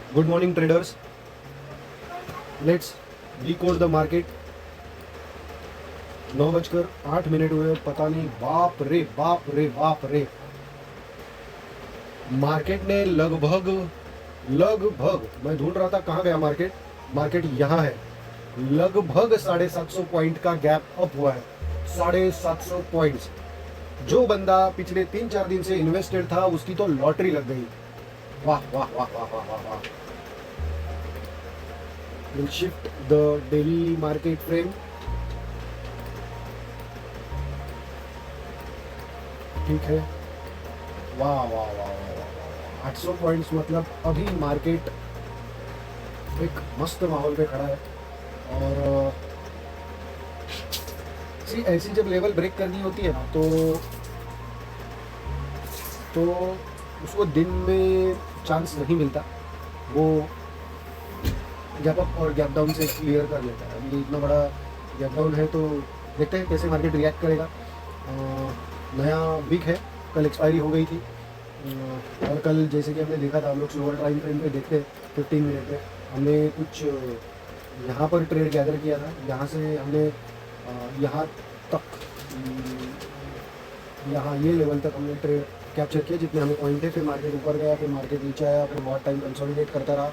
Good morning traders, let's decode the market. 9:08 हुए, पता नहीं, बाप रे बाप रे बाप रे। मार्केट ने लगभग लगभग मैं ढूंढ रहा था कहाँ गया मार्केट। मार्केट यहाँ है। लगभग 750 पॉइंट का गैप अप हुआ है। 750 पॉइंट्स। जो बंदा पिछले 3-4 दिन से इन्वेस्टेड था उसकी तो लॉटरी लग गई। वाह वाह वाह वाह वाह वाह वाह। We'll shift the daily market frame। ठीक है। वाह वाह वाह वाह वाह। 800 पॉइंट्स, मतलब अभी मार्केट एक मस्त माहौल पे खड़ा है। और ऐसी जब लेवल ब्रेक करनी होती है ना तो उसको दिन में चांस नहीं मिलता। वो गैप अप और गैप डाउन से क्लियर कर लेता है। अभी इतना बड़ा गैप डाउन है तो देखते हैं कैसे मार्केट रिएक्ट करेगा। नया वीक है, कल एक्सपायरी हो गई थी। और कल जैसे कि हमने देखा था, हम लोग स्लोअर टाइम फ्रेम पे देखते 15 मिनट में हमने कुछ यहाँ पर ट्रेड गैदर किया था। यहाँ से हमने यहाँ तक, यहाँ ये लेवल तक हमने ट्रेड कैप्चर किया जितने हमें पॉइंट थे। फिर मार्केट ऊपर गया, फिर मार्केट नीचे आया, फिर बहुत टाइम कंसोलिडेट करता रहा,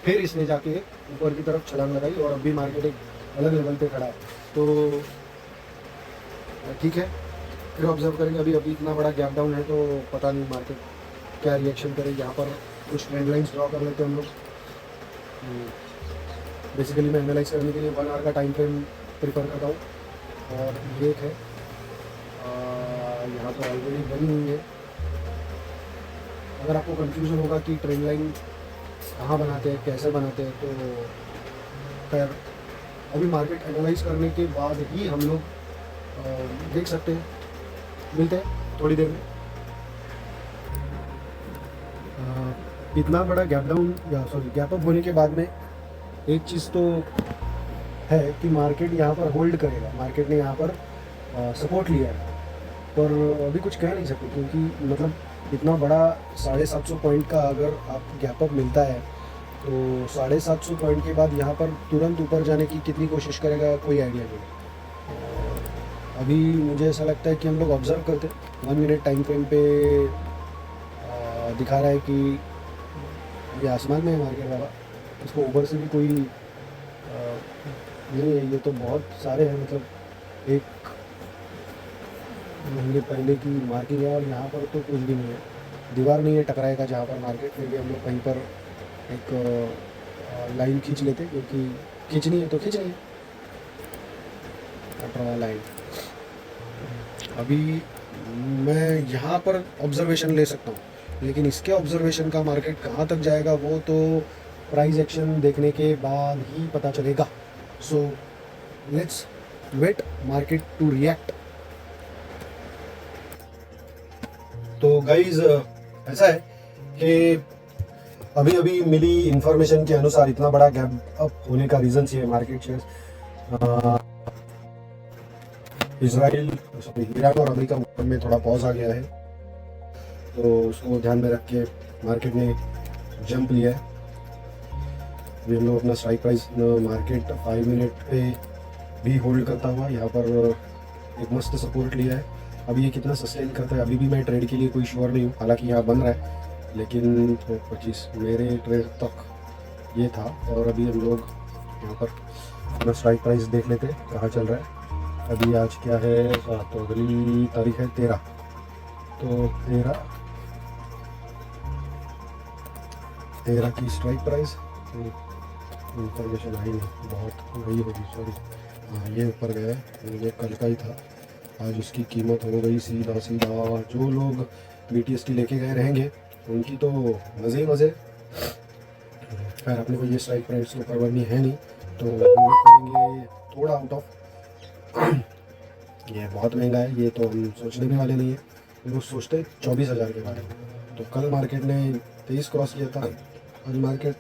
फिर इसने जाके ऊपर की तरफ छलांग लगाई और अभी मार्केट एक अलग लेवल पे खड़ा है। तो ठीक है, फिर ऑब्जर्व करेंगे। अभी इतना बड़ा गैप डाउन है तो पता नहीं मार्केट क्या रिएक्शन करे। यहाँ पर कुछ ट्रेंड लाइन्स ड्रॉ कर लेते हैं हम लोग। बेसिकली मैं एनालाइज करने के लिए 1 आवर का टाइम फ्रेम प्रीफर करता हूँ। और ये एक है, यहाँ पर ऑलरेडी बनी हुई है। अगर आपको कंफ्यूजन होगा कि ट्रेंड लाइन कहाँ बनाते हैं, कैसे बनाते हैं, तो खैर अभी मार्केट एनालाइज करने के बाद ही हम लोग देख सकते हैं। मिलते हैं थोड़ी देर में। इतना बड़ा गैप डाउन या गैप अप होने के बाद में एक चीज़ तो है कि मार्केट यहाँ पर होल्ड करेगा। मार्केट ने यहाँ पर सपोर्ट लिया है, पर अभी कुछ कह नहीं सकते क्योंकि मतलब इतना बड़ा 750 पॉइंट का अगर आप गैप अप मिलता है तो 750 पॉइंट के बाद यहाँ पर तुरंत ऊपर जाने की कितनी कोशिश करेगा, कोई आइडिया नहीं। अभी मुझे ऐसा लगता है कि हम लोग ऑब्जर्व करते हैं। 1 मिनट टाइम फ्रेम पे दिखा रहा है कि ये आसमान में है मार्केट वाला। इसको ऊपर से भी कोई नहीं है। ये तो बहुत सारे हैं, मतलब एक महीने पहले की मार्केट है और यहाँ पर तो कुछ भी नहीं है। दीवार नहीं है टकराएगा जहाँ पर मार्केट। फिर भी हम लोग कहीं पर एक लाइन खींच लेते क्योंकि खींचनी है तो खींचनी है, ड्रॉ लाइन। अभी मैं यहाँ पर ऑब्जर्वेशन ले सकता हूँ, लेकिन इसके ऑब्जर्वेशन का मार्केट कहाँ तक जाएगा वो तो प्राइस एक्शन देखने के बाद ही पता चलेगा। So let's wait market to react. तो गाइज ऐसा है कि अभी अभी मिली इंफॉर्मेशन के अनुसार इतना बड़ा गैप अप होने का रीजन ये है। मार्केट शेयर इजराइल, ईरान और अमेरिका में थोड़ा पॉज आ गया है, तो उसको ध्यान में रख के मार्केट ने जंप लिया है। अभी हम लोग अपना स्ट्राइक प्राइस मार्केट 5 मिनट पे भी होल्ड करता हुआ यहाँ पर एक मस्त सपोर्ट लिया है। अभी ये कितना सस्टेन करता है अभी भी मैं ट्रेड के लिए कोई श्योर नहीं हूँ। हालांकि यहाँ बन रहा है, लेकिन 25 मेरे ट्रेड तक ये था। और अभी हम लोग यहाँ पर अपना स्ट्राइक प्राइस देख लेते हैं कहाँ चल रहा है। अभी आज क्या है, तो अगली तारीख है 13। तो 13 की स्ट्राइक प्राइस इंफॉर्मेशन आई नहीं, बहुत वही होगी, सॉरी। हाँ, ये ऊपर गया है, ये कल का ही था। आज उसकी कीमत हो गई सीधा सीधा। जो लोग BTST लेके गए रहेंगे उनकी तो मज़े ही मज़े। खैर अपने को ये स्ट्राइक प्राइस तो करवानी है नहीं, तो हम लोग करेंगे थोड़ा आउट ऑफ। ये बहुत महंगा है, ये तो हम सोचने भी वाले नहीं है। हम लोग सोचते हैं 24,000 के बारे में। तो कल मार्केट ने 23 क्रॉस किया था, आज मार्केट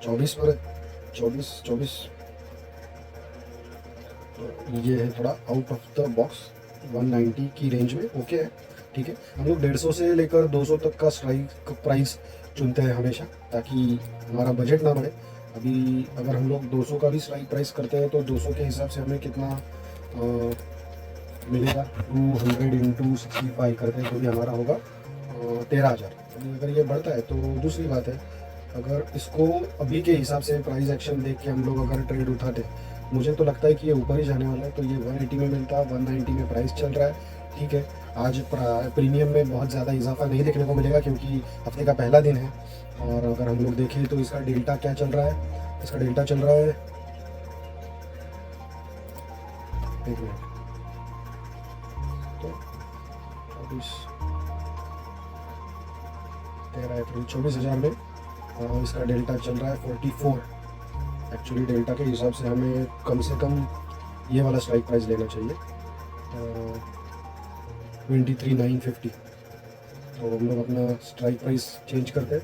24 पर है। 24। तो ये है थोड़ा आउट ऑफ द बॉक्स। 190 की रेंज में ओके है, ठीक है। हम लोग 150 से लेकर 200 तक का स्ट्राइक प्राइस चुनते हैं हमेशा, ताकि हमारा बजट ना बढ़े। अभी अगर हम लोग 200 का भी स्ट्राइक प्राइस करते हैं तो 200 के हिसाब से हमें कितना मिलेगा, 200 इंटू 65 करते हैं तो भी हमारा होगा 13,000। अगर ये बढ़ता है तो दूसरी बात है, अगर इसको अभी के हिसाब से प्राइस एक्शन देख के हम लोग अगर ट्रेड उठाते, मुझे तो लगता है कि ये ऊपर ही जाने वाला है। तो ये 180 में मिलता, 190 में प्राइस चल रहा है, ठीक है। आज प्रीमियम में बहुत ज़्यादा इजाफा नहीं देखने को मिलेगा क्योंकि हफ्ते का पहला दिन है। और अगर हम लोग देखें तो इसका डेल्टा क्या चल रहा है, इसका डेल्टा चल रहा है, एक मिनट, तो 24,000 में इसका डेल्टा चल रहा है 44। एक्चुअली डेल्टा के हिसाब से हमें कम से कम ये वाला स्ट्राइक प्राइस लेना चाहिए 23,950। तो हम लोग अपना स्ट्राइक प्राइस चेंज करते हैं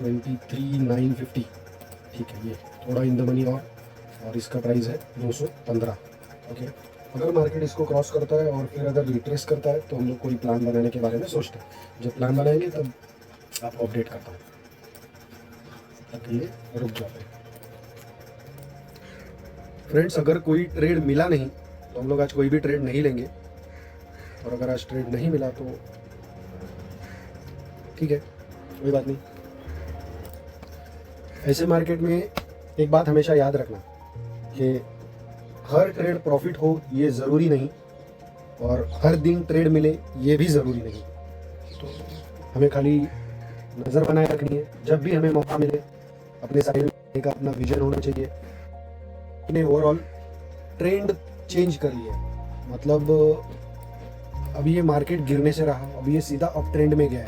23,950, ठीक है। ये थोड़ा इन द मनी और इसका प्राइस है 215, ओके। अगर मार्केट इसको क्रॉस करता है और फिर अगर रिट्रेस करता है तो हम लोग कोई प्लान बनाने के बारे में सोचते हैं। जब प्लान बनाएंगे तब आपको अपडेट करता हूँ, तब ये रुक जाते हैं। फ्रेंड्स, अगर कोई ट्रेड मिला नहीं तो हम लोग आज कोई भी ट्रेड नहीं लेंगे, और अगर आज ट्रेड नहीं मिला तो ठीक है, कोई बात नहीं। ऐसे मार्केट में एक बात हमेशा याद रखना कि हर ट्रेड प्रॉफिट हो ये ज़रूरी नहीं, और हर दिन ट्रेड मिले ये भी ज़रूरी नहीं। तो हमें खाली नज़र बनाए रखनी है, जब भी हमें मौका मिले अपने साइड में का अपना विजन होना चाहिए। ने ओवरऑल ट्रेंड चेंज कर लिया, मतलब अभी ये मार्केट गिरने से रहा, अभी ये सीधा अप ट्रेंड में गया है।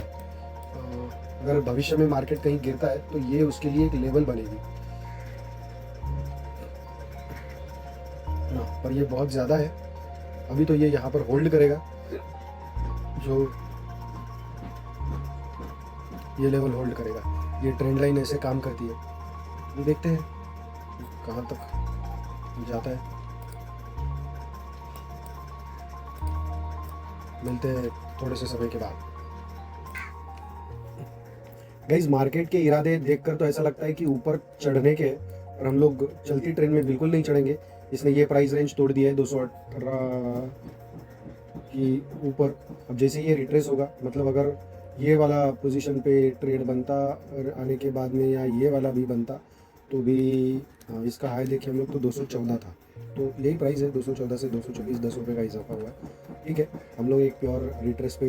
अगर भविष्य में मार्केट कहीं गिरता है तो ये उसके लिए एक लेवल बनेगी ना, पर ये बहुत ज़्यादा है। अभी तो ये यहाँ पर होल्ड करेगा, जो ये लेवल होल्ड करेगा। ये ट्रेंड लाइन ऐसे काम करती है, ये देखते हैं कहाँ तक जाता है। मिलते हैं थोड़े से समय के बाद। गाइस, मार्केट के इरादे देखकर तो ऐसा लगता है कि ऊपर चढ़ने के, और हम लोग चलती ट्रेन में बिल्कुल नहीं चढ़ेंगे। इसने ये प्राइस रेंज तोड़ दिया है 218 की ऊपर। अब जैसे ये रिट्रेस होगा, मतलब अगर ये वाला पोजीशन पे ट्रेड बनता और आने के बाद में, या ये वाला भी बनता तो भी इसका हाई देखे हम लोग तो 214 था। तो यही प्राइस है, 214 से 224, 10 रुपये का इजाफा हुआ है, ठीक है। हम लोग एक प्योर रिट्रेस पे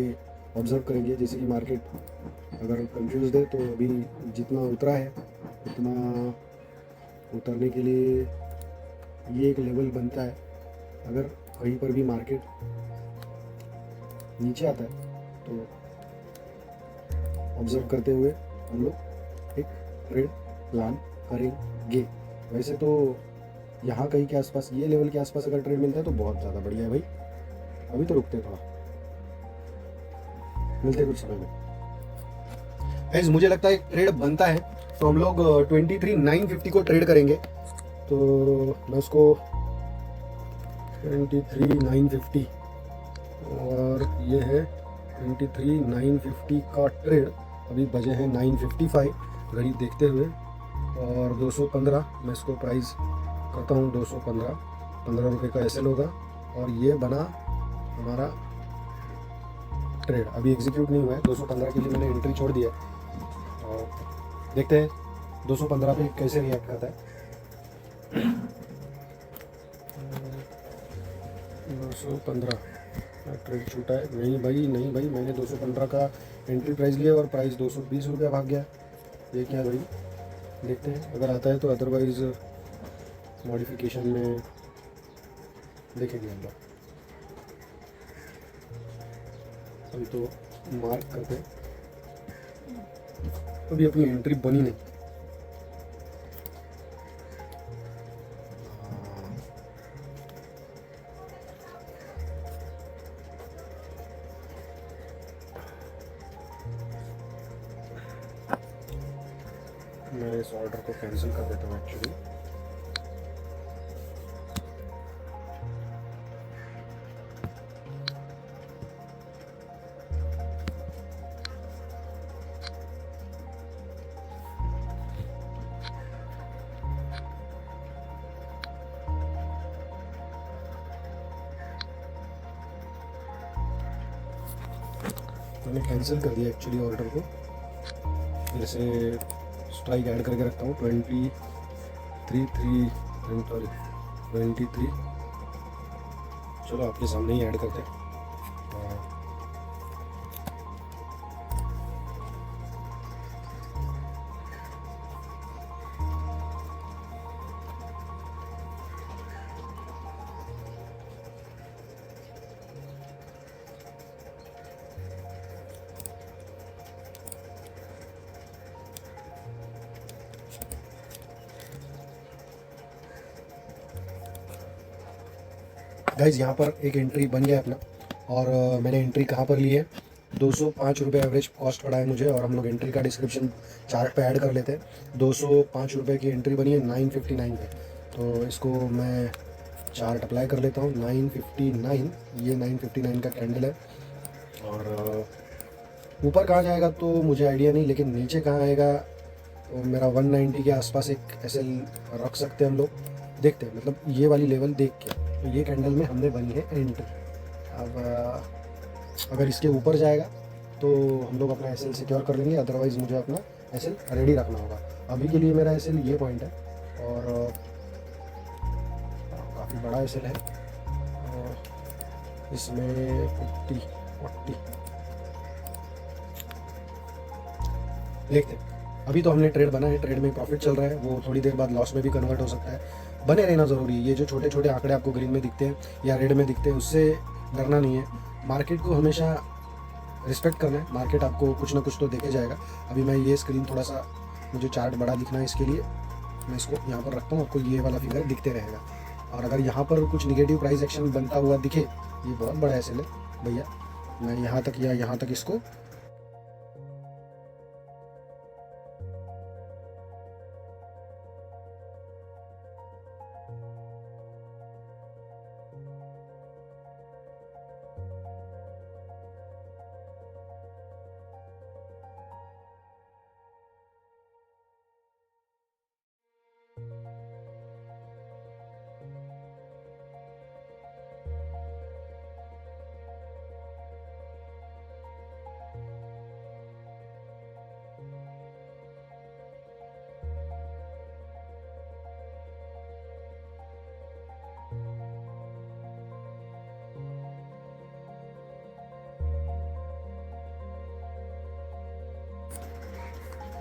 ऑब्जर्व करेंगे। जैसे कि मार्केट अगर कंफ्यूज है तो अभी जितना उतरा है उतना उतरने के लिए ये एक लेवल बनता है। अगर कहीं पर भी मार्केट नीचे आता है तो ऑब्जर्व करते हुए हम लोग एक ट्रेड प्लान करेंगे। वैसे तो यहाँ कहीं के आसपास, ये लेवल के आसपास अगर ट्रेड मिलता है तो बहुत ज़्यादा बढ़िया है भाई। अभी तो रुकते थोड़ा, मिलते कुछ समय में। गाइस, मुझे लगता है ट्रेड बनता है तो हम लोग 23,950 को ट्रेड करेंगे। तो मैं उसको 23,950 और ये है 23,950 का ट्रेड। अभी बजे हैं 9:55 घड़ी देखते हुए, और 215 मैं इसको प्राइस करता हूँ 215, 15 रुपये का एसएल होगा। और ये बना हमारा ट्रेड, अभी एग्जीक्यूट नहीं हुआ है। 215 के लिए मैंने एंट्री छोड़ दिया, और देखते हैं 215 पे कैसे रिएक्ट करता है। 215 ट्रेड छूटा है, नहीं भाई नहीं भाई, मैंने 215 का एंट्री प्राइस लिया और प्राइस 220 रुपया भाग गया। ये क्या भाई, देखते हैं अगर आता है तो, अदरवाइज मॉडिफिकेशन में देखेंगे हम लोग। अभी तो मार्क करते हैं, अभी अपनी एंट्री बनी नहीं। मैं इस ऑर्डर को कैंसिल कर देता हूँ एक्चुअली। मैंने कैंसिल कर दिया एक्चुअली ऑर्डर को, फिर से स्ट्राइक ऐड करके रखता हूँ 23 चलो आपके सामने ही ऐड करते हैं। गाइज यहाँ पर एक एंट्री बन गया अपना, और मैंने एंट्री कहाँ पर ली है, 205 रुपये एवरेज कॉस्ट पड़ा है मुझे, और हम लोग एंट्री का डिस्क्रिप्शन चार्ट पे ऐड कर लेते हैं। 205 रुपये की एंट्री बनी है 959 पे, तो इसको मैं चार्ट अप्लाई कर लेता हूँ। 959, ये 959 का कैंडल है, और ऊपर कहाँ जाएगा तो मुझे आइडिया नहीं, लेकिन नीचे कहाँ आएगा तो मेरा 190 के आसपास एक एसएल रख सकते हैं हम लोग, देखते हैं। मतलब ये वाली लेवल देख के, तो ये कैंडल में हमने बनी है एंट्री। अब अगर इसके ऊपर जाएगा तो हम लोग अपना एसएल सिक्योर कर लेंगे, अदरवाइज़ मुझे अपना एसएल रेडी रखना होगा। अभी के लिए मेरा एसएल ये पॉइंट है, और काफ़ी बड़ा एसएल है, और इसमें 40 देखते हैं। अभी तो हमने ट्रेड बना है, ट्रेड में प्रॉफिट चल रहा है, वो थोड़ी देर बाद लॉस में भी कन्वर्ट हो सकता है। बने रहना ज़रूरी है। ये जो छोटे छोटे आंकड़े आपको ग्रीन में दिखते हैं या रेड में दिखते हैं, उससे डरना नहीं है। मार्केट को हमेशा रिस्पेक्ट करना है, मार्केट आपको कुछ ना कुछ तो देके जाएगा। अभी मैं ये स्क्रीन थोड़ा सा, मुझे चार्ट बड़ा दिखना है, इसके लिए मैं इसको यहाँ पर रखता हूँ, आपको ये वाला फिगर दिखते रहेगा। और अगर यहाँ पर कुछ निगेटिव प्राइस एक्शन बनता हुआ दिखे, ये बहुत बड़ा एसएल है भैया, मैं यहाँ तक या यहाँ तक इसको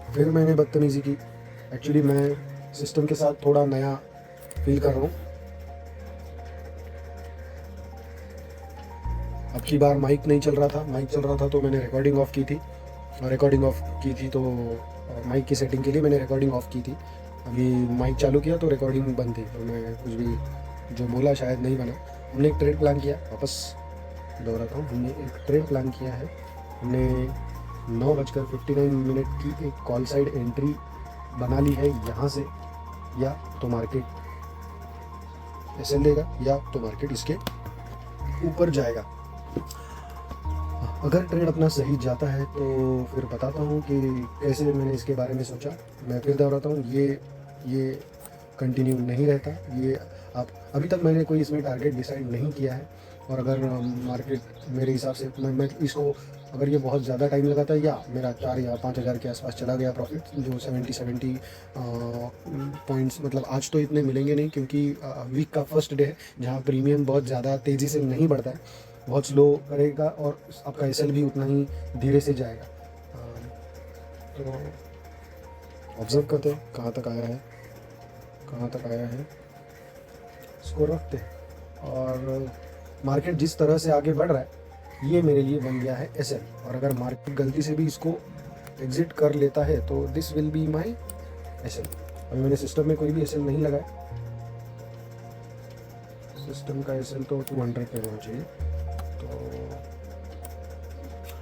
फिर मैंने बदतमीज़ी की। एक्चुअली मैं सिस्टम के साथ थोड़ा नया फील कर रहा हूँ। अब की बार माइक नहीं चल रहा था, माइक चल रहा था तो मैंने रिकॉर्डिंग ऑफ की थी, और रिकॉर्डिंग ऑफ की थी तो माइक की सेटिंग के लिए मैंने रिकॉर्डिंग ऑफ की थी। अभी माइक चालू किया तो रिकॉर्डिंग बंद थी, तो मैं कुछ भी जो बोला शायद नहीं बना। हमने एक ट्रेड प्लान किया, वापस दोहराता हूँ, हमने एक ट्रेड प्लान किया है। हमने 9:59 की एक कॉल साइड एंट्री बना ली है यहाँ से, या तो मार्केट एसएल देगा या तो मार्केट इसके ऊपर जाएगा। अगर ट्रेड अपना सही जाता है तो फिर बताता हूँ कि कैसे मैंने इसके बारे में सोचा। मैं फिर दोहराता हूँ, ये कंटिन्यू नहीं रहता। ये आप अभी तक मैंने कोई इसमें टारगेट डिसाइड नहीं किया है, और अगर मार्केट मेरे हिसाब से मैं इसको, अगर ये बहुत ज़्यादा टाइम लगाता है या मेरा 4 या 5 हज़ार के आसपास चला गया प्रॉफिट, जो 70 पॉइंट्स, मतलब आज तो इतने मिलेंगे नहीं क्योंकि वीक का फर्स्ट डे है जहाँ प्रीमियम बहुत ज़्यादा तेज़ी से नहीं बढ़ता है, बहुत स्लो करेगा, और आपका एसएल भी उतना ही धीरे से जाएगा। तो ऑब्जर्व करते हैं कहाँ तक आया है, कहाँ तक आया है, इसको रखते हैं। और मार्केट जिस तरह से आगे बढ़ रहा है, ये मेरे लिए बन गया है एसएल, और अगर मार्केट गलती से भी इसको एग्जिट कर लेता है तो this will be my SL. अभी मैंने सिस्टम में कोई भी एसएल नहीं लगाया, सिस्टम का एसएल तो 200 पे होना चाहिए, तो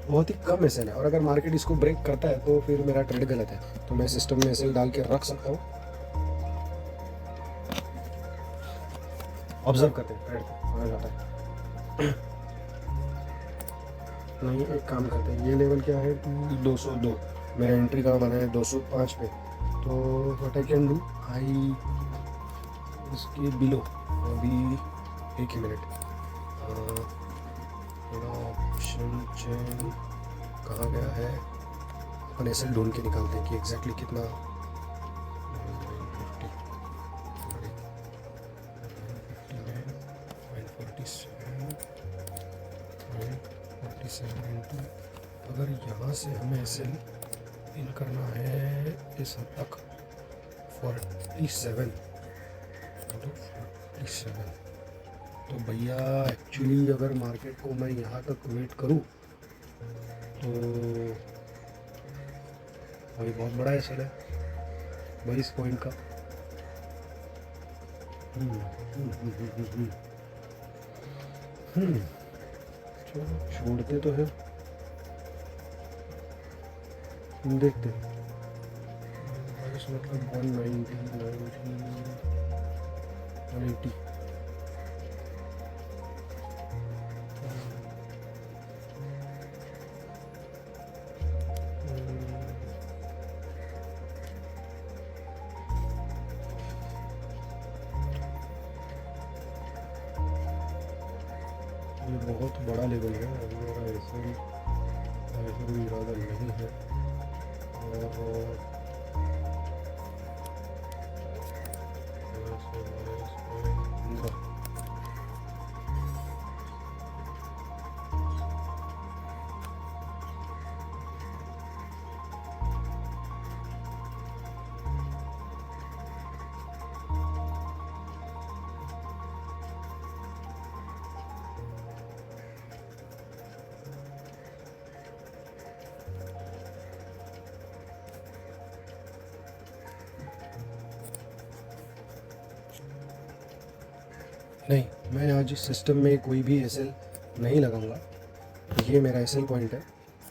बहुत ही कम एसएल है। और अगर मार्केट इसको ब्रेक करता है तो फिर मेरा ट्रेड गलत है, तो मैं सिस्टम में एसएल डाल के रख सकता हूँ। ऑब्जर्व करते हैं ट्रेड हो जाता है नहीं। एक काम करते हैं, ये लेवल क्या है 202, मेरा एंट्री का बना है 205 पे, तो व्हाट आई कैन डू, आई इसके बिलो अभी 1 ही मिनट, ऑप्शन चेन कहाँ गया है, अपन एसएल ढूंढ के निकालते हैं कि एग्जैक्टली कितना। 947 अगर यहाँ से हमें एसएल इन करना है इस हद तक 47 तो भैया एक्चुअली अगर मार्केट को मैं यहाँ तक वेट करूँ तो भाई बहुत बड़ा एसएल है 22 पॉइंट का। चलो छोड़ते तो है, देखते हैं। मतलब 190 180 ये बहुत बड़ा लेवल है, मेरा ऐसा कोई इरादा नहीं है। और नहीं, मैं आज सिस्टम में कोई भी एसएल नहीं लगाऊंगा। ये मेरा एसएल पॉइंट है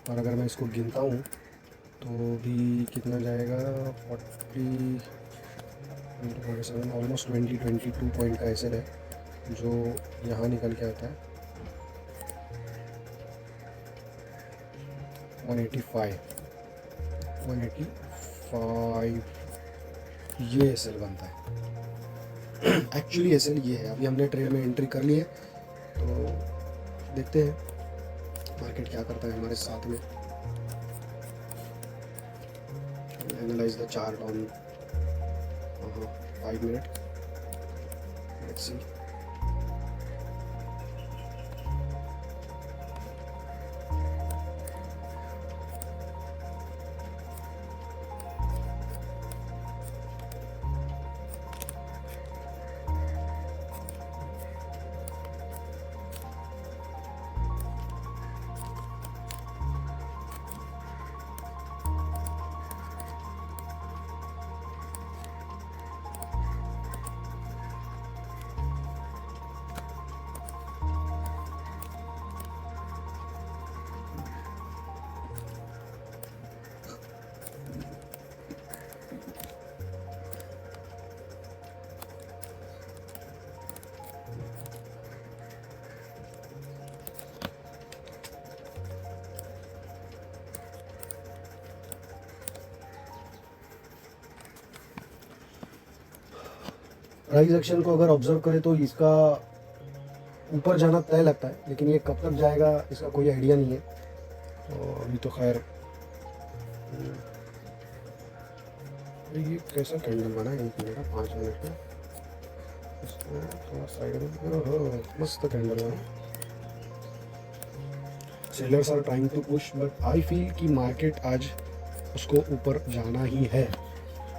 और अगर मैं इसको गिनता हूँ तो भी कितना जाएगा 40 ऑलमोस्ट 22 पॉइंट का एसएल है जो यहाँ निकल के आता है 185 ये एसएल बनता है। एक्चुअली एसएल ये है। अभी हमने ट्रेड में एंट्री कर ली है तो देखते हैं मार्केट क्या करता है हमारे साथ में। Analyse the chart on 5 minute, let's see. Price action को अगर ऑब्जर्व करें तो इसका ऊपर जाना तय लगता है, लेकिन ये कब तक जाएगा इसका कोई आइडिया नहीं है। तो अभी तो खैर ये कैसा कैंडल बना है 1 मिनट 5 मिनट का, इसको थोड़ा साइड में मस्त कैंडल बना। Sellers are trying to push but I feel कि मार्केट आज उसको ऊपर जाना ही है,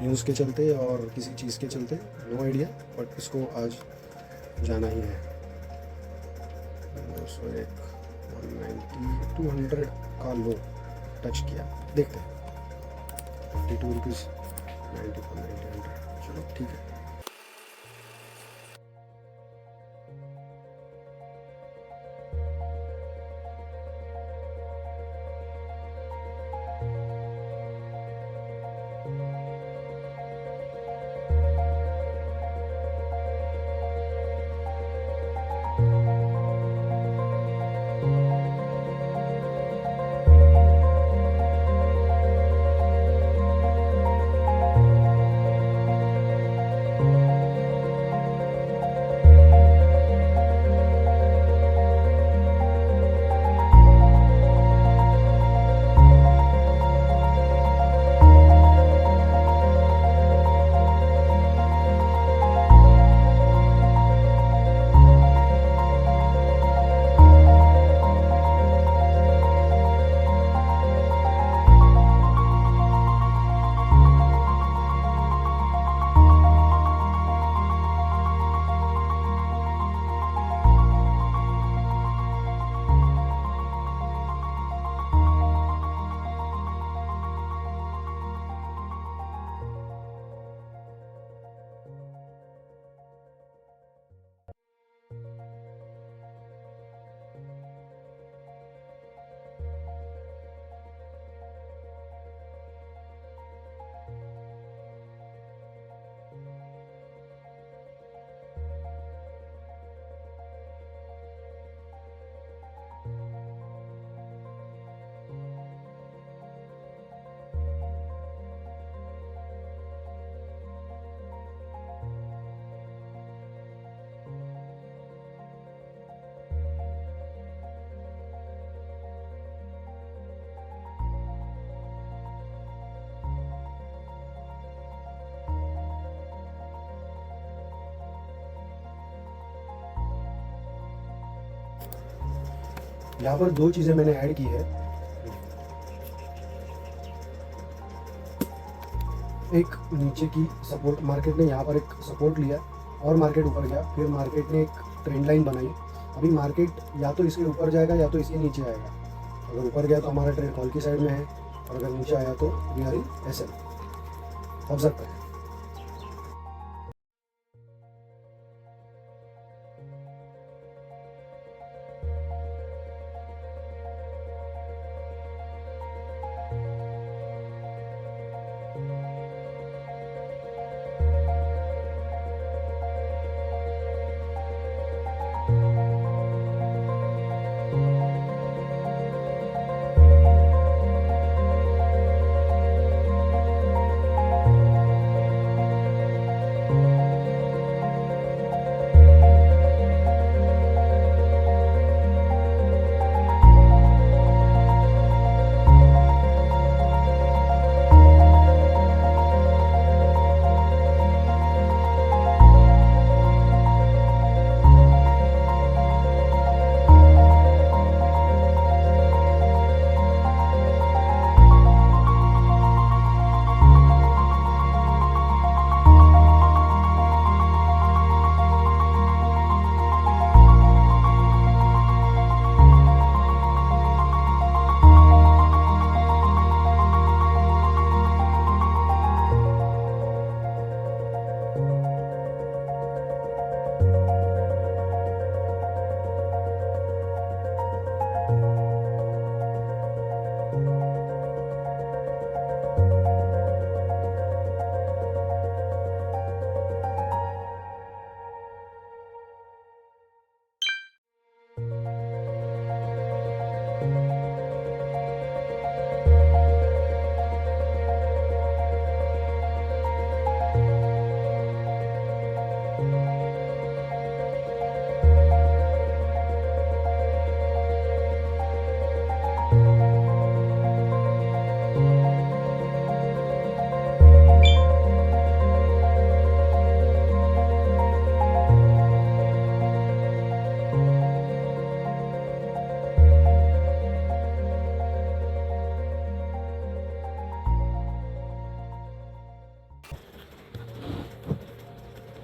न्यूज़ के चलते और किसी चीज़ के चलते, नो आइडिया, बट इसको आज जाना ही है। 200 का लो टच किया, देखते हैं 52 रुपीज़ 90 चलो ठीक है। यहाँ पर दो चीज़ें मैंने ऐड की है। एक नीचे की सपोर्ट, मार्केट ने यहाँ पर एक सपोर्ट लिया और मार्केट ऊपर गया, फिर मार्केट ने एक ट्रेंड लाइन बनाई। अभी मार्केट या तो इसके ऊपर जाएगा या तो इसके नीचे आएगा। अगर ऊपर गया तो हमारा ट्रेड कॉल की साइड में है, और अगर नीचे आया तो we are in SL. Observe करें।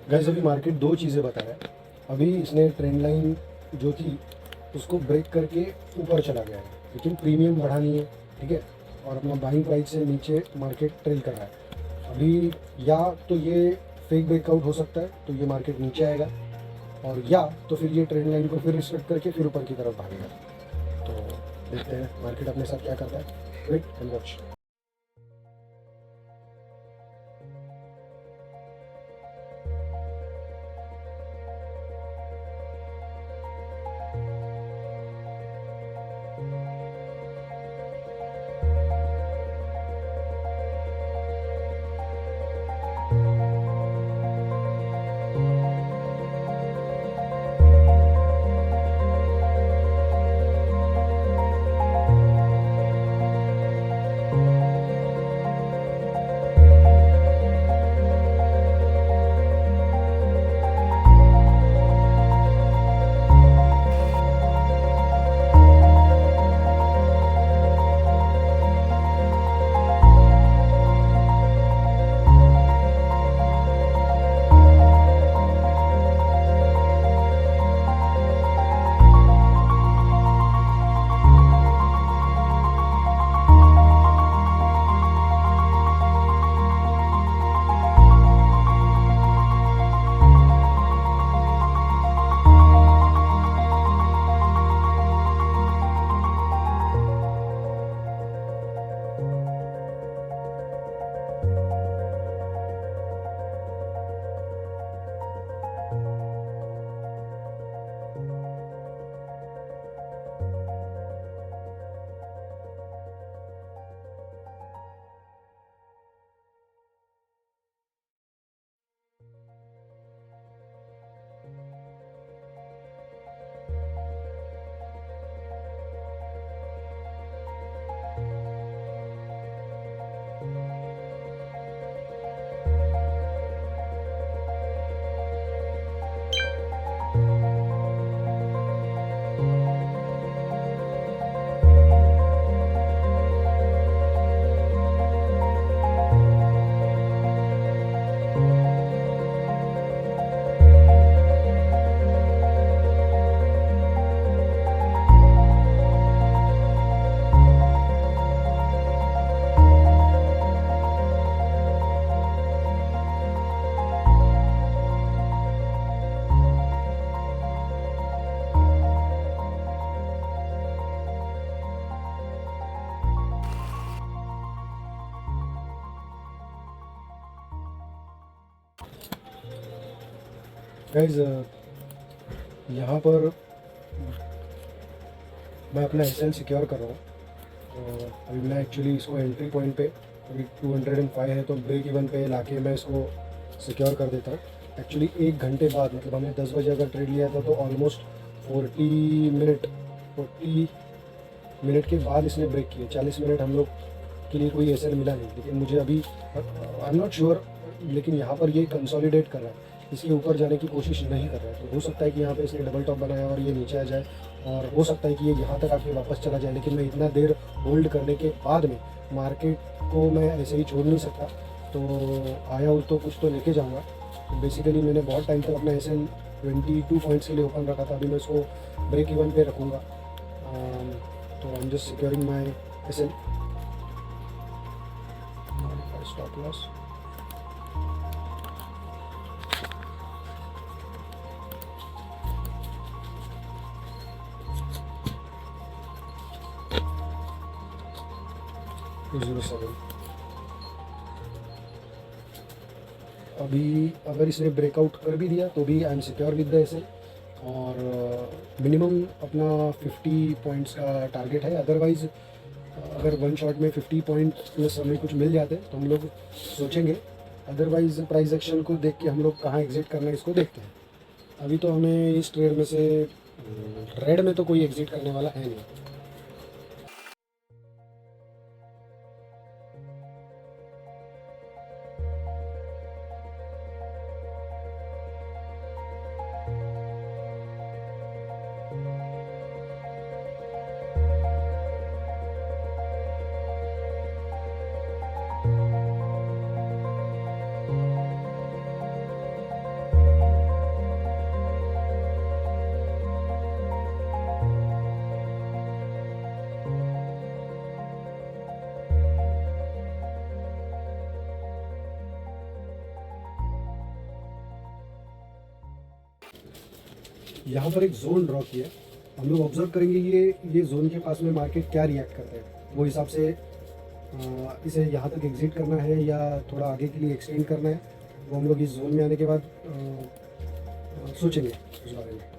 गाइस अभी मार्केट दो चीज़ें बता रहा है। अभी इसने ट्रेंड लाइन जो थी उसको ब्रेक करके ऊपर चला गया है, लेकिन प्रीमियम बढ़ा नहीं है, ठीक है, और अपना बाइंग प्राइस से नीचे मार्केट ट्रेल कर रहा है। अभी या तो ये फेक ब्रेकआउट हो सकता है तो ये मार्केट नीचे आएगा, और या तो फिर ये ट्रेंड लाइन को फिर रिस्पेक्ट करके फिर ऊपर की तरफ भागेगा। तो देखते हैं मार्केट अपने साथ क्या करता है। Wait and watch. गाइज यहाँ पर मैं अपना एसएल सिक्योर कर रहा हूँ। तो अभी मैं एक्चुअली इसको एंट्री पॉइंट पे अभी 205 है तो ब्रेक इवन पे लाके मैं इसको सिक्योर कर देता हूँ। एक्चुअली 1 घंटे बाद, मतलब हमने 10 बजे अगर ट्रेड लिया था तो ऑलमोस्ट 40 मिनट के बाद इसने ब्रेक किए। 40 मिनट हम लोग के लिए कोई एसएल मिला नहीं, लेकिन मुझे अभी आई एम नॉट श्योर, लेकिन यहाँ पर ये कंसोलिडेट कर रहा है, इसके ऊपर जाने की कोशिश नहीं कर रहा है। तो हो सकता है कि यहाँ पे इसने डबल टॉप बनाया और ये नीचे आ जाए, और हो सकता है कि ये यहाँ तक आके वापस चला जाए। लेकिन मैं इतना देर होल्ड करने के बाद में मार्केट को मैं ऐसे ही छोड़ नहीं सकता, तो आया हूँ तो कुछ तो लेके जाऊँगा। तो बेसिकली मैंने बहुत टाइम तक अपना एसएल 22 पॉइंट्स के लिए ओपन रखा था, अभी मैं इसको ब्रेक इवन पे रखूँगा। तो I am just securing my SL. Stop loss अभी अगर इसने ब्रेकआउट कर भी दिया तो भी I am secure with the SL, और मिनिमम अपना 50 पॉइंट्स का टारगेट है। अदरवाइज़ अगर वन शॉट में 50 पॉइंट प्लस हमें कुछ मिल जाते तो हम लोग सोचेंगे। अदरवाइज़ प्राइस एक्शन को देख के हम लोग कहाँ एग्ज़िट करना है इसको देखते हैं। अभी तो हमें इस ट्रेड में से रेड में तो कोई एग्ज़िट करने वाला है नहीं। यहाँ पर एक जोन ड्रॉ किया, हम लोग ऑब्जर्व करेंगे ये जोन के पास में मार्केट क्या रिएक्ट करता है, वो हिसाब से इसे यहाँ तक एग्जिट करना है या थोड़ा आगे के लिए एक्सटेंड करना है, वो हम लोग इस जोन में आने के बाद सोचेंगे उस बारे में।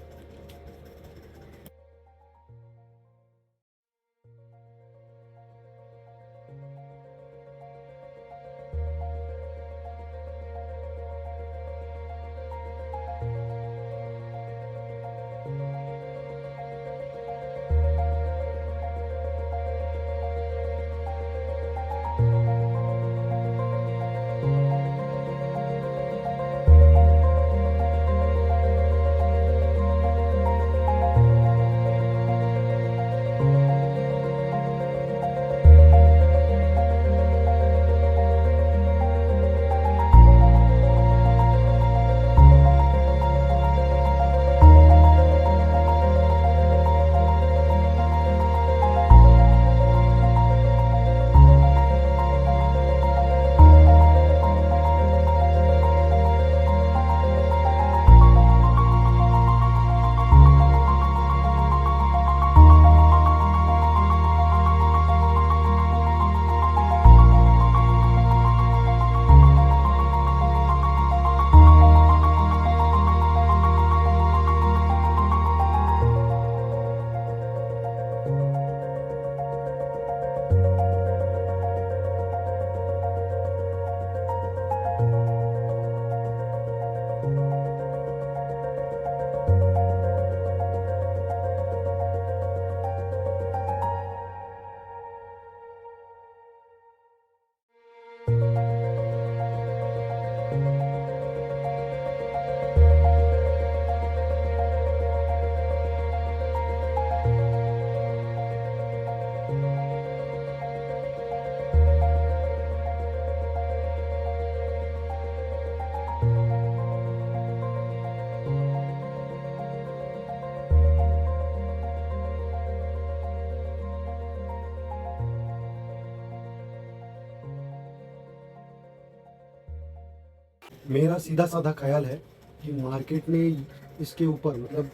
मेरा सीधा साधा ख्याल है कि मार्केट में इसके ऊपर मतलब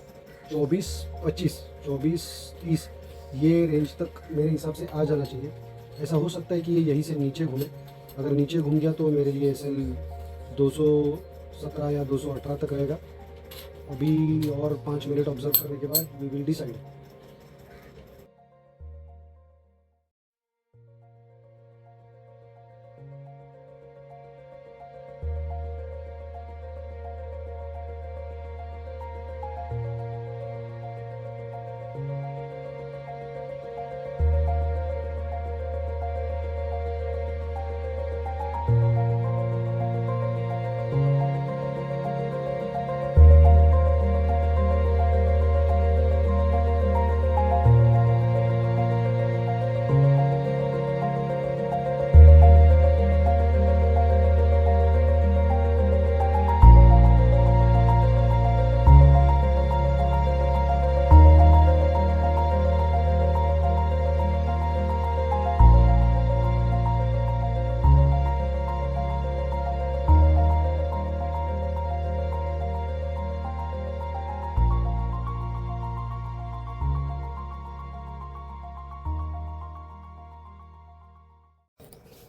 24-25, 24-30 ये रेंज तक मेरे हिसाब से आ जाना चाहिए। ऐसा हो सकता है कि ये यहीं से नीचे घूमे, अगर नीचे घूम गया तो मेरे लिए एसएल 217 या 218 तक रहेगा। अभी और 5 मिनट ऑब्जर्व करने के बाद वी विल डिसाइड।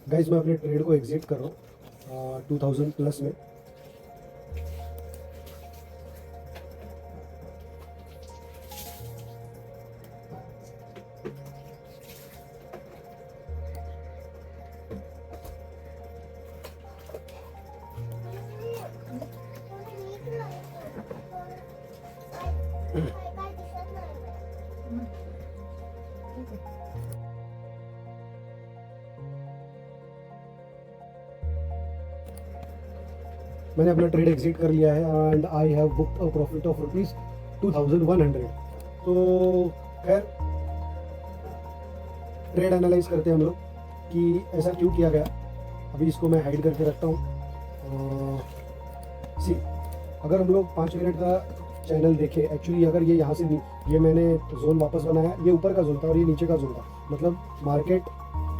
गाइस मैं अपने ट्रेड को एग्जिट कर रहा हूँ 2000 प्लस में। मैंने अपना ट्रेड एग्जिट कर लिया है and I have booked a profit of ₹2100। तो खैर ट्रेड एनालाइज करते हैं हम लोग कि ऐसा क्यों किया गया। अभी इसको मैं हाइड करके रखता हूँ। सी अगर हम लोग 5 मिनट का चैनल देखें, एक्चुअली अगर ये यहाँ से ये मैंने जोन वापस बनाया, ये ऊपर का जोन था और ये नीचे का जोन था। मतलब मार्केट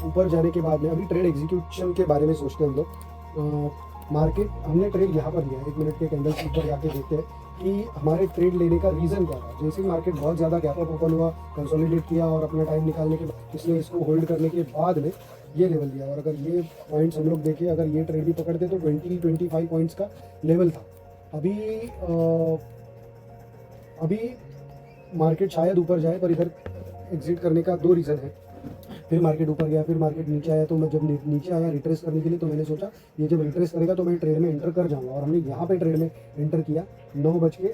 ऊपर जाने के बाद में अभी ट्रेड एग्जीक्यूशन के बारे में सोचते हैं हम लोग। मार्केट हमने ट्रेड यहाँ पर लिया, 1 मिनट के कैंडल के ऊपर जाके देखते हैं कि हमारे ट्रेड लेने का रीज़न क्या था। जैसे मार्केट बहुत ज़्यादा गैप अप ओपन हुआ, कंसोलिडेट किया और अपना टाइम निकालने के बाद इसने इसको होल्ड करने के बाद में ये लेवल दिया। और अगर ये पॉइंट्स हम लोग देखें, अगर ये ट्रेड भी पकड़ते तो 20-25 पॉइंट्स का लेवल था। अभी मार्केट शायद ऊपर जाए, पर इधर एग्जिट करने का 2 रीज़न है। फिर मार्केट ऊपर गया, फिर मार्केट नीचे आया। तो मैं जब नीचे आया रिट्रेस करने के लिए, तो मैंने सोचा ये जब रिट्रेस करेगा तो मैं ट्रेड में एंटर कर जाऊंगा। और हमने यहाँ पे ट्रेड में एंटर किया 9 बज के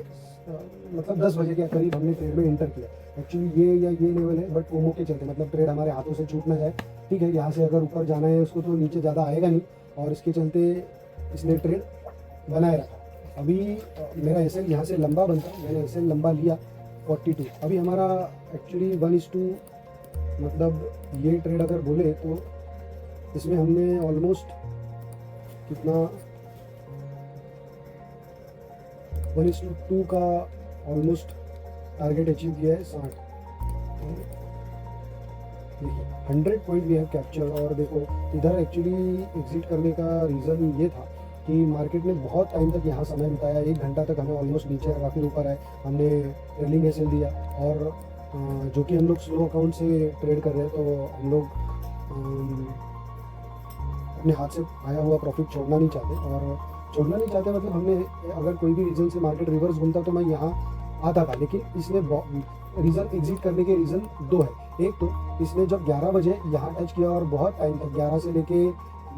मतलब 10 बजे के करीब हमने ट्रेड में एंटर किया। एक्चुअली ये लेवल है, बट ओमो के चलते मतलब ट्रेड हमारे हाथों से छूट ना जाए। ठीक है, यहाँ से अगर ऊपर जाना है उसको तो नीचे ज़्यादा आएगा नहीं, और इसके चलते इसने ट्रेड बनाए रखा। अभी मेरा एसएल यहाँ से लंबा बनता, मैंने एसएल लंबा लिया 42। अभी हमारा एक्चुअली 1:2 मतलब ये ट्रेड अगर बोले तो इसमें हमने ऑलमोस्ट कितना 1:2 का ऑलमोस्ट टारगेट अचीव किया है 60। देखिए 100 पॉइंट वी हैव कैप्चर। और देखो इधर एक्चुअली एग्जिट करने का रीज़न ये था कि मार्केट ने बहुत टाइम तक यहाँ समय बिताया, 1 घंटा तक हमें ऑलमोस्ट नीचे रखा, फिर ऊपर आए, हमने ट्रेलिंग एसएल दिया। और जो कि हम लोग स्लो अकाउंट से ट्रेड कर रहे हैं, तो हम लोग अपने हाथ से आया हुआ प्रॉफिट छोड़ना नहीं चाहते। और छोड़ना नहीं चाहते मतलब हमने अगर कोई भी रीज़न से मार्केट रिवर्स घूमता तो मैं यहाँ आता था। लेकिन इसने रीज़न एग्जिट करने के रीज़न 2 है। एक तो इसने जब 11 बजे यहाँ टच किया और बहुत टाइम तक 11 से लेके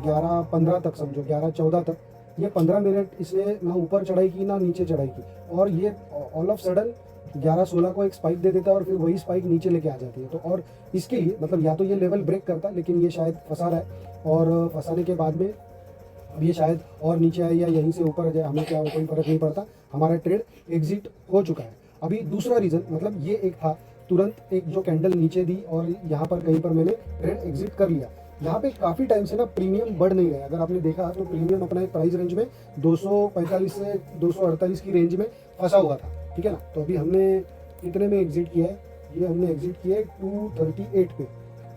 11:15 तक, समझो 11:14 तक, ये 15 मिनट इसने ना ऊपर चढ़ाई की ना नीचे चढ़ाई की। और ये ऑल ऑफ सडन 11:16 को एक स्पाइक दे देता है और फिर वही स्पाइक नीचे लेके आ जाती है। तो और इसके लिए मतलब या तो ये लेवल ब्रेक करता, लेकिन ये शायद फंसा रहा है, और फंसाने के बाद में अब ये शायद और नीचे आए या यहीं से ऊपर जाए, हमें क्या कोई फर्क नहीं पड़ता, हमारा ट्रेड एग्जिट हो चुका है। अभी दूसरा रीज़न मतलब ये एक था, तुरंत एक जो कैंडल नीचे दी और यहाँ पर कहीं पर मैंने ट्रेड एग्जिट कर लिया। यहाँ पे काफ़ी टाइम से ना प्रीमियम बढ़ नहीं रहा है। अगर आपने देखा तो प्रीमियम अपना एक प्राइस रेंज में 245 से 248 की रेंज में फंसा हुआ था। ठीक है ना, तो अभी हमने इतने में एग्जिट किया है, ये हमने एग्जिट किया है 238 पे।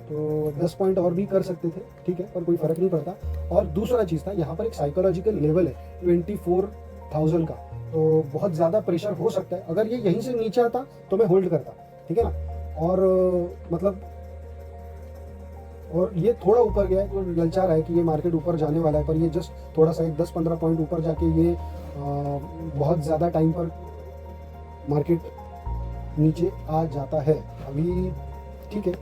तो 10 पॉइंट और भी कर सकते थे, ठीक है, पर कोई फ़र्क नहीं पड़ता। और दूसरा चीज़ था, यहाँ पर एक साइकोलॉजिकल लेवल है 24,000 का, तो बहुत ज़्यादा प्रेशर हो सकता है। अगर ये यहीं से नीचे आता तो मैं होल्ड करता, ठीक है ना। और मतलब और ये थोड़ा ऊपर गया है तो ललचा रहा है कि ये मार्केट ऊपर जाने वाला है, पर ये जस्ट थोड़ा सा एक 10-15 पॉइंट ऊपर जाके ये बहुत ज़्यादा टाइम पर मार्केट नीचे आ जाता है। अभी ठीक है,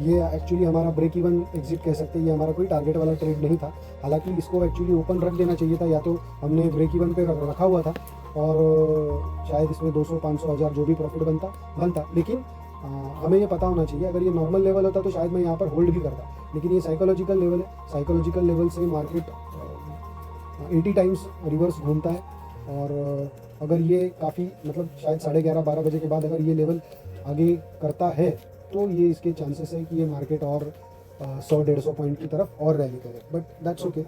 ये एक्चुअली हमारा ब्रेक इवन एग्जिट कह सकते हैं, ये हमारा कोई टारगेट वाला ट्रेड नहीं था। हालांकि इसको एक्चुअली ओपन रख देना चाहिए था, या तो हमने ब्रेक इवन पे रखा हुआ था और शायद इसमें 200, 500, 1000 जो भी प्रॉफिट बनता। लेकिन हमें ये पता होना चाहिए, अगर ये नॉर्मल लेवल होता तो शायद मैं यहाँ पर होल्ड भी करता, लेकिन ये साइकोलॉजिकल लेवल है। साइकोलॉजिकल लेवल से मार्केट 80 टाइम्स रिवर्स घूमता है, और अगर ये काफ़ी मतलब शायद 11:30, 12 बजे के बाद अगर ये लेवल आगे करता है तो ये इसके चांसेस है कि ये मार्केट और 100-150 पॉइंट की तरफ और रैली करे, बट दैट्स ओके।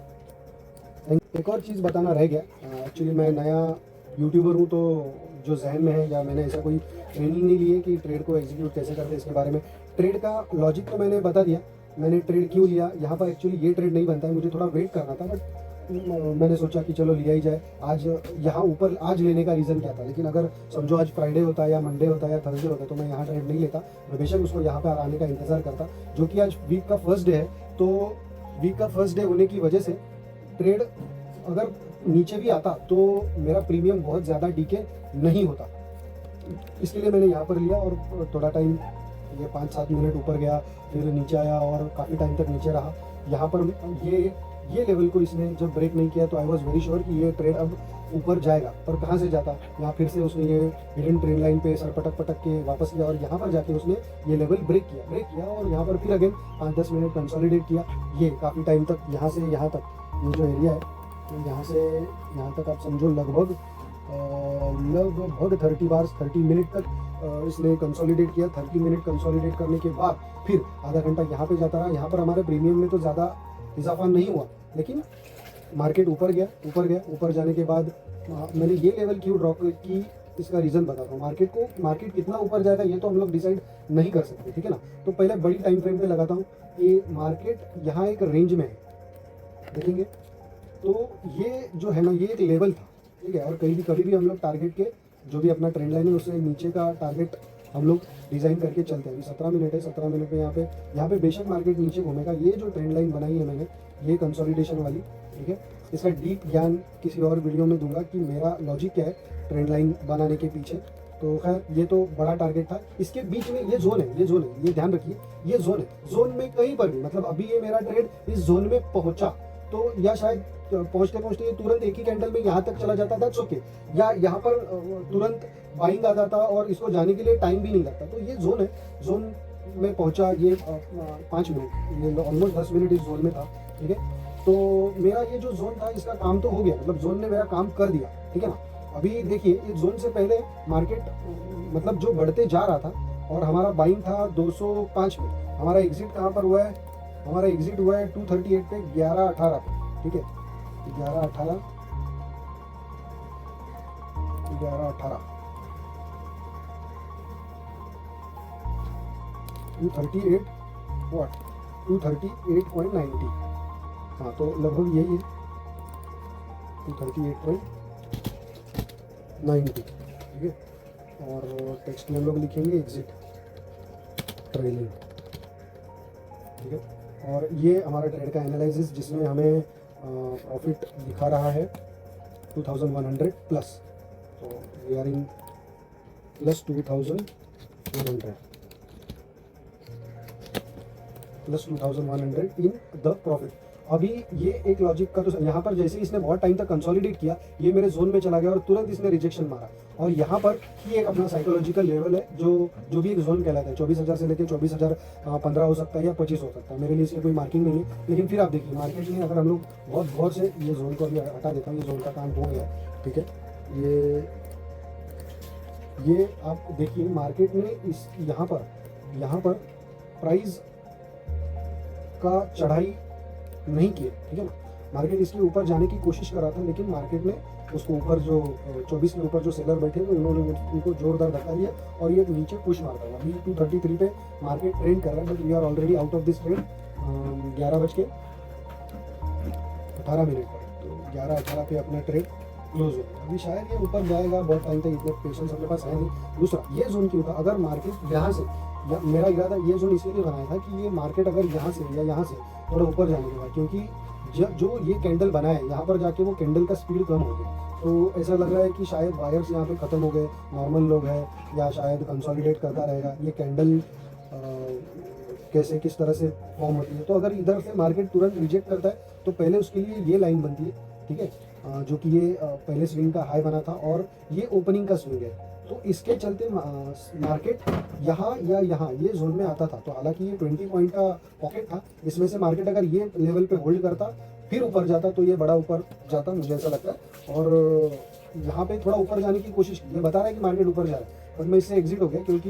एक और चीज़ बताना रह गया, एक्चुअली मैं नया यूट्यूबर हूँ, तो जो जहन में है, या मैंने ऐसा कोई ट्रेनिंग नहीं ली है कि ट्रेड को एग्जीक्यूट कैसे करते हैं इसके बारे में। ट्रेड का लॉजिक तो मैंने बता दिया, मैंने ट्रेड क्यों लिया। यहाँ पर एक्चुअली ये ट्रेड नहीं बनता है, मुझे थोड़ा वेट करना था, बट मैंने सोचा कि चलो लिया ही जाए। आज यहाँ ऊपर आज लेने का रीज़न क्या था, लेकिन अगर समझो आज फ्राइडे होता, या मंडे होता, या थर्सडे होता, तो मैं यहाँ ट्रेड नहीं लेता, मैं बेशक उसको यहाँ पर आने का इंतज़ार करता। जो कि आज वीक का फर्स्ट डे है, तो वीक का फर्स्ट डे होने की वजह से ट्रेड अगर नीचे भी आता तो मेरा प्रीमियम बहुत ज़्यादा डीके नहीं होता, इसके लिए मैंने यहाँ पर लिया। और थोड़ा टाइम ये 5-7 मिनट ऊपर गया, फिर नीचे आया और काफ़ी टाइम तक नीचे रहा। यहाँ पर ये लेवल को इसने जब ब्रेक नहीं किया तो आई वॉज वेरी श्योर कि ये ट्रेड अब ऊपर जाएगा, पर कहाँ से जाता। यहाँ फिर से उसने ये हिडन ट्रेंड लाइन पे सर पटक के वापस किया, और यहाँ पर जाके उसने ये लेवल ब्रेक किया और यहाँ पर फिर अगेन 5-10 मिनट कंसोलिडेट किया। ये काफ़ी टाइम तक यहाँ से यहाँ तक ये जो एरिया है, तो यहाँ से यहाँ तक आप समझो लगभग 30 मिनट तक इसने कंसोलिडेट किया। 30 मिनट कंसोलिडेट करने के बाद फिर आधा घंटा यहाँ पे जाता रहा। यहाँ पर हमारे प्रीमियम में तो ज़्यादा इजाफा नहीं हुआ, लेकिन मार्केट ऊपर गया। ऊपर जाने के बाद मैंने ये लेवल क्यों ड्रॉप की, इसका रीज़न बताता हूँ। मार्केट कितना ऊपर जाएगा ये तो हम लोग डिसाइड नहीं कर सकते, ठीक है ना। तो पहले बड़ी टाइम फ्रेम पे लगाता हूँ कि मार्केट यहाँ एक रेंज में है, देखेंगे तो ये जो है ना, ये एक लेवल था, ठीक है। और कभी भी हम लोग टारगेट के जो भी अपना ट्रेंड लाइन है उससे नीचे का टारगेट हम लोग डिज़ाइन करके चलते हैं। अभी 17 मिनट है, 17 मिनट में यहाँ पे बेशक मार्केट नीचे घूमेगा। ये जो ट्रेंड लाइन बनाई है मैंने, ये कंसोलिडेशन वाली, ठीक है। इसका डीप ज्ञान किसी और वीडियो में दूंगा कि मेरा लॉजिक क्या है ट्रेंड लाइन बनाने के पीछे। तो खैर ये तो बड़ा टारगेट था। इसके बीच में ये जोन है, ये ध्यान रखिए, ये जोन है। जोन में कहीं पर भी मतलब अभी ये मेरा ट्रेड इस जोन में पहुंचा तो, या शायद पहुंचते ये तुरंत एक ही कैंडल में यहाँ तक चला जाता था, ओके, या यहाँ पर तुरंत बाइंग आ जाता और इसको जाने के लिए टाइम भी नहीं लगता। तो ये जोन है, जोन में पहुंचा ये 5 मिनट, ये ऑलमोस्ट 10 मिनट इस जोन में था, ठीक है। तो मेरा ये जो जोन था इसका काम तो हो गया, मतलब जोन ने मेरा काम कर दिया, ठीक है ना। अभी देखिए इस जोन से पहले मार्केट मतलब जो बढ़ते जा रहा था और हमारा बाइंग था 205 में। हमारा एग्जिट कहाँ पर हुआ है, हमारा एग्जिट हुआ है 238 पे 11:18 पे, ठीक है। 11:18 238 व्हाट 238.90, हाँ तो लगभग यही है 238.90, ठीक है। और टेक्स्ट में हम लोग लिखेंगे एग्जिट ट्रेलिंग, ठीक है। और ये हमारा ट्रेड का एनालिसिस जिसमें हमें प्रॉफिट दिखा रहा है 2100 प्लस, तो we are in plus 2100 in the profit. अभी ये एक लॉजिक का तो यहाँ पर जैसे इसने बहुत टाइम तक कंसोलिडेट किया, ये मेरे जोन में चला गया और तुरंत इसने रिजेक्शन मारा। और यहाँ पर ये एक अपना साइकोलॉजिकल लेवल है जो भी एक जोन कहलाता है। 24,000 से लेकर 24,015 हो सकता है या 25 हो सकता है, मेरे लिए इसकी कोई मार्किंग नहीं है। लेकिन फिर आप देखिए मार्केट में अगर हम लोग बहुत गौर से ये जोन को अभी हटा देता हूँ, ये जोन का काम हो गया, ठीक है। ये आप देखिए मार्केट ने इस यहाँ पर प्राइस का चढ़ाई नहीं किया, ठीक है ना। मार्केट इसके ऊपर जाने की कोशिश कर रहा था, लेकिन मार्केट ने उसको ऊपर जो 24 के ऊपर जो सेलर बैठे हुए उन्होंने उनको जोरदार धक्का दिया और ये नीचे पुश मारता है। अभी 233 पे मार्केट ट्रेंड कर रहा है, but we are already out of this trade 11:18 पर। तो 11:18 पे अपना ट्रेड क्लोज हो गया। अभी शायद ये ऊपर जाएगा, बहुत टाइम तक इतना पेशेंस अपने पास है नहीं। दूसरा ये जोन क्यों था, अगर मार्केट यहाँ से मेरा इरादा ये जोन इसलिए बनाया था कि ये मार्केट अगर यहाँ से या यहाँ से थोड़ा ऊपर जाने के बाद, क्योंकि जब जो ये कैंडल बना है यहाँ पर जाके वो कैंडल का स्पीड कम हो गया, तो ऐसा लग रहा है कि शायद बायर्स यहाँ पे ख़त्म हो गए, नॉर्मल लोग हैं, या शायद कंसोलिडेट करता रहेगा। ये कैंडल कैसे किस तरह से फॉर्म होती है। तो अगर इधर से मार्केट तुरंत रिजेक्ट करता है तो पहले उसके लिए ये लाइन बनती है, ठीक है, जो कि ये पहले स्विंग का हाई बना था और ये ओपनिंग का स्विंग है। तो इसके चलते मार्केट यहाँ या यहाँ ये जोन में आता था। तो हालांकि ये 20 पॉइंट का पॉकेट था, इसमें से मार्केट अगर ये लेवल पे होल्ड करता फिर ऊपर जाता तो ये बड़ा ऊपर जाता, मुझे ऐसा लगता है। और यहाँ पे थोड़ा ऊपर जाने की कोशिश की, ये बता रहा है कि मार्केट ऊपर जा रहा है, बट मैं इससे एग्जिट हो गया क्योंकि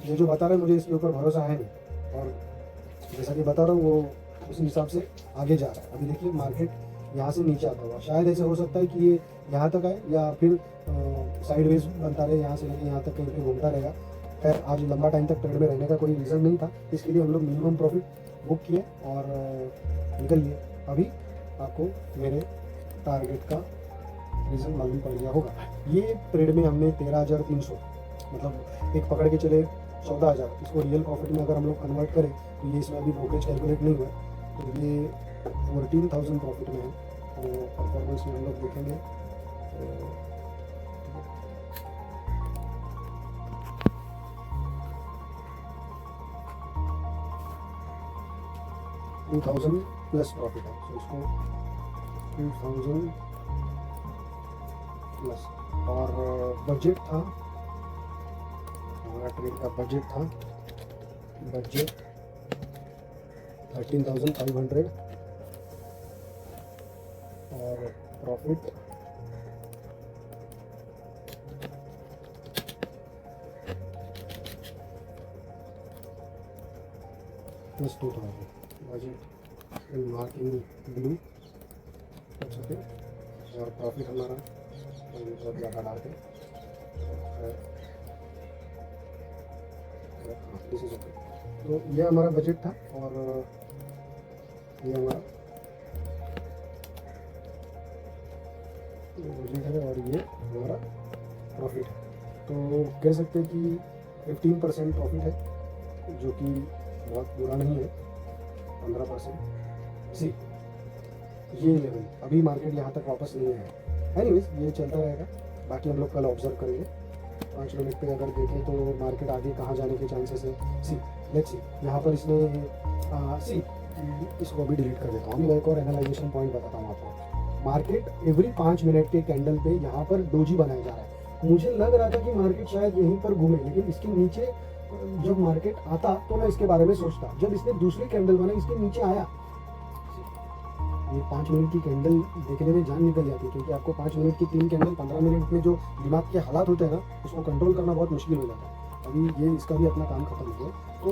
ये जो बता रहा है मुझे इसके ऊपर भरोसा है नहीं, और जैसा कि बता रहा हूँ वो उसी हिसाब से आगे जा रहा है। अभी देखिए मार्केट यहाँ से नीचे आता हुआ, शायद ऐसे हो सकता है कि ये यहाँ तक आए या फिर साइडवेज बनता रहे, यहाँ से लेके यहाँ तक कहीं पे घूमता रहेगा। खैर आज लंबा टाइम तक ट्रेड में रहने का कोई रीज़न नहीं था, इसके लिए हम लोग मिनिमम प्रॉफिट बुक किए और निकल लिए। अभी आपको मेरे टारगेट का रीज़न मालूम पड़ गया होगा। ये ट्रेड में हमने 13,300 मतलब एक पकड़ के चले 14,000, इसको रियल प्रॉफिट में अगर हम लोग कन्वर्ट करें तो ये इसमें अभी ब्रोकरेज कैलकुलेट नहीं हुआ, तो ये 14,000 प्रॉफिट में है। तो परफॉर्मेंस में हम लोग देखेंगे तो 2,000 प्लस प्रॉफिट है, तो इसको 2,000 प्लस। और बजट था हमारा, ट्रेड का बजट था 13,500 और profit plus 2,000। Budget mark in blue, okay, और प्रॉफिट हमारा बहुत ज़्यादा डालते हैं, तो ये हमारा बजट था और ये हमारा बजट है और ये हमारा प्रॉफिट है। तो कह सकते हैं कि 15% प्रॉफिट है, जो कि बहुत बुरा नहीं है। 15% सी ये लेवल, अभी मार्केट यहाँ तक वापस नहीं आया है। एनीवेज ये चलता रहेगा, बाकी हम लोग कल ऑब्जर्व करेंगे। 5 मिनट पे अगर देखें तो मार्केट आगे कहाँ जाने के चांसेस है। सी लेट्स सी, यहाँ पर इसने सी इसको अभी डिलीट कर देता हूँ। मैं एक और एनालाइजेशन पॉइंट बताता हूँ आपको। मार्केट एवरी 5 मिनट के कैंडल पे यहाँ पर डोजी बनाया जा रहा है। मुझे लग रहा था कि मार्केट शायद यहीं पर घूमे, लेकिन इसके नीचे जब मार्केट आता तो मैं इसके बारे में सोचता। जब इसने दूसरी कैंडल बनाई इसके नीचे आया, ये 5 मिनट की कैंडल देखने में जान निकल जाती है, क्योंकि आपको 5 मिनट की 3 कैंडल 15 मिनट में जो दिमाग के हालात होते हैं ना, उसको कंट्रोल करना बहुत मुश्किल हो जाता है। अभी ये इसका भी अपना काम खत्म हो गया। तो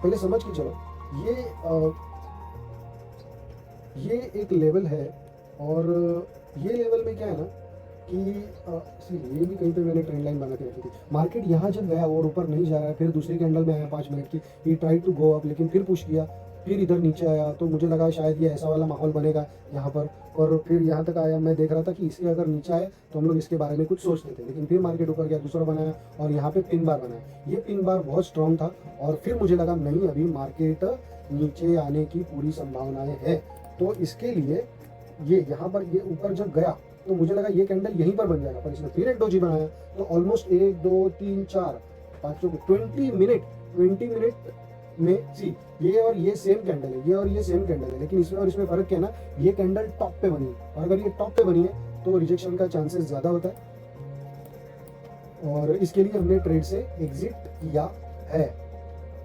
पहले समझ के चलो, ये एक लेवल है, और ये लेवल में क्या है ना कि ये भी कहीं पे मैंने ट्रेंड लाइन बना के रखी थी। मार्केट यहाँ जब गया और ऊपर नहीं जा रहा है, फिर दूसरी कैंडल में आया 5 मिनट की, ये ट्राई टू गो अप, लेकिन फिर पुश किया, फिर इधर नीचे आया। तो मुझे लगा शायद ये ऐसा वाला माहौल बनेगा यहाँ पर, और फिर यहाँ तक आया। मैं देख रहा था कि इसके अगर नीचे आए तो हम लोग इसके बारे में कुछ सोचते थे, लेकिन फिर मार्केट ऊपर गया, दूसरा बनाया और यहाँ पे पिन बार बनाया। ये पिन बार बहुत स्ट्रांग था, और फिर मुझे लगा नहीं, अभी मार्केट नीचे आने की पूरी संभावनाएं है। तो इसके लिए ये यहाँ पर ये ऊपर जब गया तो मुझे लगा ये कैंडल यहीं पर बन जाएगा, पर इसने फिर एक डोजी बनाया। तो ऑलमोस्ट 1 2 3 4 5 20 मिनट में सी ये और ये सेम कैंडल है, ये और ये सेम कैंडल है, लेकिन इसमें और इसमें फर्क क्या है ना, ये कैंडल टॉप पे बनी है, और अगर ये टॉप पे बनी है तो रिजेक्शन का चांसेस ज्यादा होता है, और इसके लिए हमने ट्रेड से एग्जिट किया है।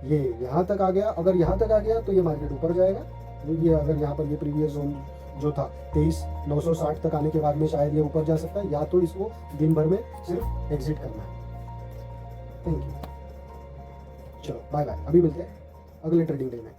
ये यहाँ तक आ गया, अगर यहाँ तक आ गया तो ये मार्केट ऊपर जाएगा। ये अगर यहाँ पर ये प्रीवियस जोन जो था 23,960 तक आने के बाद में शायद ये ऊपर जा सकता है, या तो इसको दिन भर में सिर्फ एग्जिट करना है। थैंक यू, चलो बाय बाय, अभी मिलते हैं अगले ट्रेडिंग डे में।